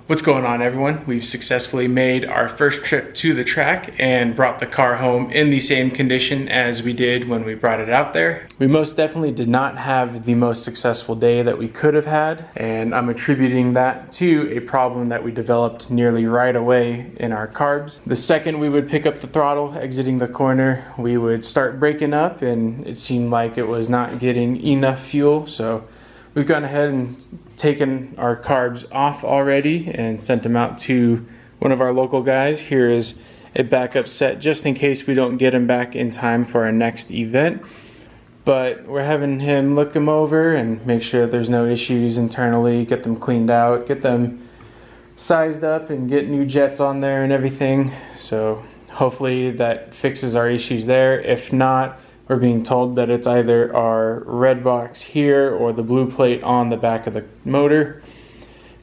What's going on, everyone? We've successfully made our first trip to the track and brought the car home in the same condition as we did when we brought it out there. We most definitely did not have the most successful day that we could have had, and I'm attributing that to a problem that we developed nearly right away in our carbs. The second we would pick up the throttle exiting the corner, we would start braking up, and it seemed like it was not getting enough fuel, so we've gone ahead and taken our carbs off already and sent them out to one of our local guys. Here is a backup set just in case we don't get them back in time for our next event. But we're having him look them over and make sure there's no issues internally, get them cleaned out, get them sized up and get new jets on there and everything. So hopefully that fixes our issues there. If not, we're being told that it's either our red box here or the blue plate on the back of the motor.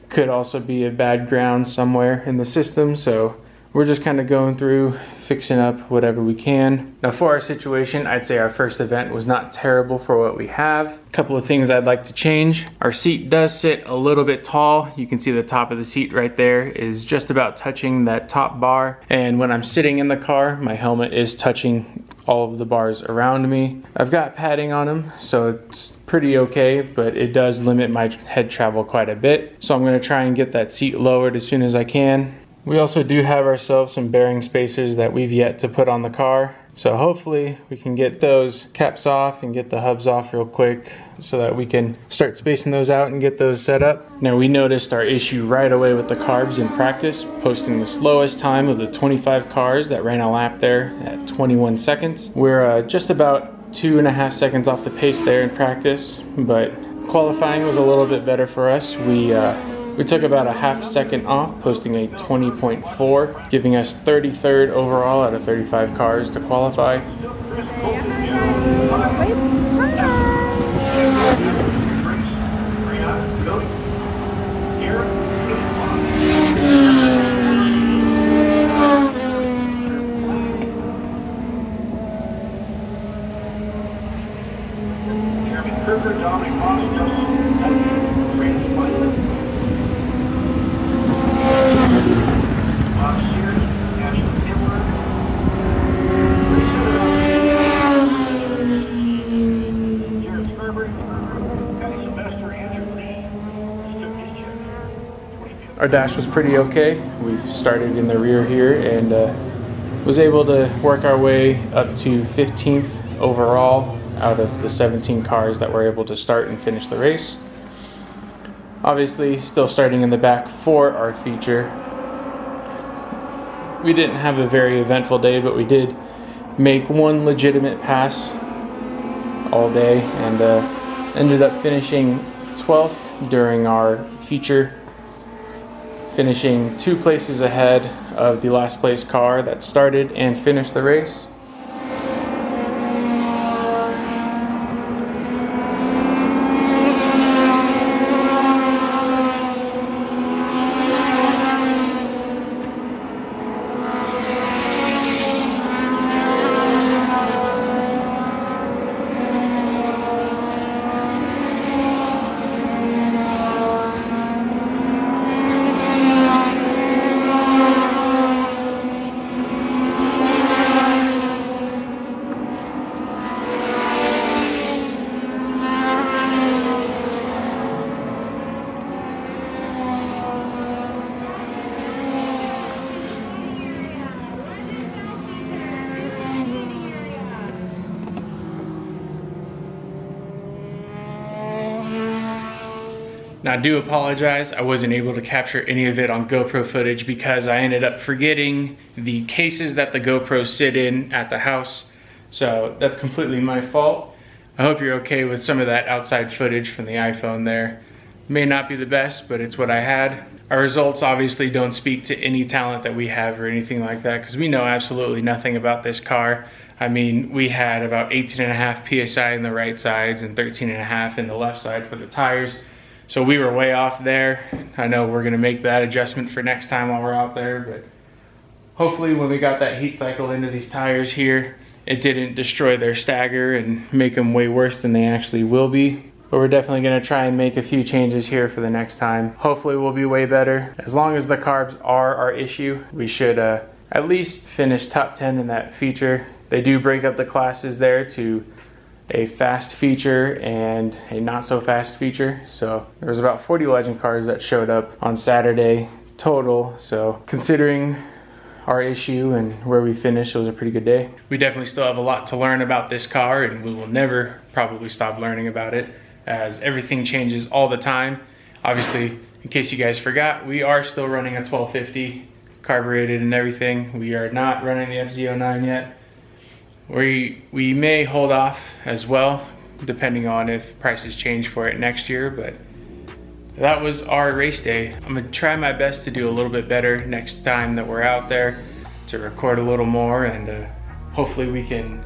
Could also be a bad ground somewhere in the system, so we're just kind of going through, fixing up whatever we can. Now for our situation, I'd say our first event was not terrible for what we have. A couple of things I'd like to change. Our seat does sit a little bit tall. You can see the top of the seat right there is just about touching that top bar. And when I'm sitting in the car, my helmet is touching all of the bars around me. I've got padding on them, so it's pretty okay, but it does limit my head travel quite a bit. So I'm gonna try and get that seat lowered as soon as I can. We also do have ourselves some bearing spacers that we've yet to put on the car. So hopefully we can get those caps off and get the hubs off real quick so that we can start spacing those out and get those set up. Now we noticed our issue right away with the carbs in practice, posting the slowest time of the 25 cars that ran a lap there at 21 seconds. We're just about 2.5 seconds off the pace there in practice, but qualifying was a little bit better for us. We took about a half second off, posting a 20.4, giving us 33rd overall out of 35 cars to qualify. Our dash was pretty okay. We've started in the rear here and was able to work our way up to 15th overall out of the 17 cars that were able to start and finish the race. Obviously, still starting in the back for our feature. We didn't have a very eventful day, but we did make one legitimate pass all day and ended up finishing 12th during our feature, finishing 2 places ahead of the last place car that started and finished the race. Now I do apologize, I wasn't able to capture any of it on GoPro footage because I ended up forgetting the cases that the GoPros sit in at the house. So that's completely my fault. I hope you're okay with some of that outside footage from the iPhone there. May not be the best, but it's what I had. Our results obviously don't speak to any talent that we have or anything like that because we know absolutely nothing about this car. I mean, we had about 18.5 PSI in the right sides and 13.5 in the left side for the tires. So we were way off there. I know we're gonna make that adjustment for next time while we're out there, but hopefully when we got that heat cycle into these tires here, it didn't destroy their stagger and make them way worse than they actually will be. but we're definitely gonna try and make a few changes here for the next time. Hopefully we'll be way better. As long as the carbs are our issue, we should at least finish top 10 in that feature. They do break up the classes there to a fast feature and a not so fast feature. So there was about 40 legend cars that showed up on Saturday total. So considering our issue and where we finished, it was a pretty good day. We definitely still have a lot to learn about this car, and we will never probably stop learning about it, as everything changes all the time. Obviously, in case you guys forgot, we are still running a 1250 carbureted and everything. We are not running the FZ09 yet. We may hold off as well, depending on if prices change for it next year, but that was our race day. I'm gonna try my best to do a little bit better next time that we're out there, to record a little more, and hopefully we can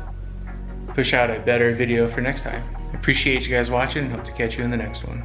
push out a better video for next time. I appreciate you guys watching. Hope to catch you in the next one.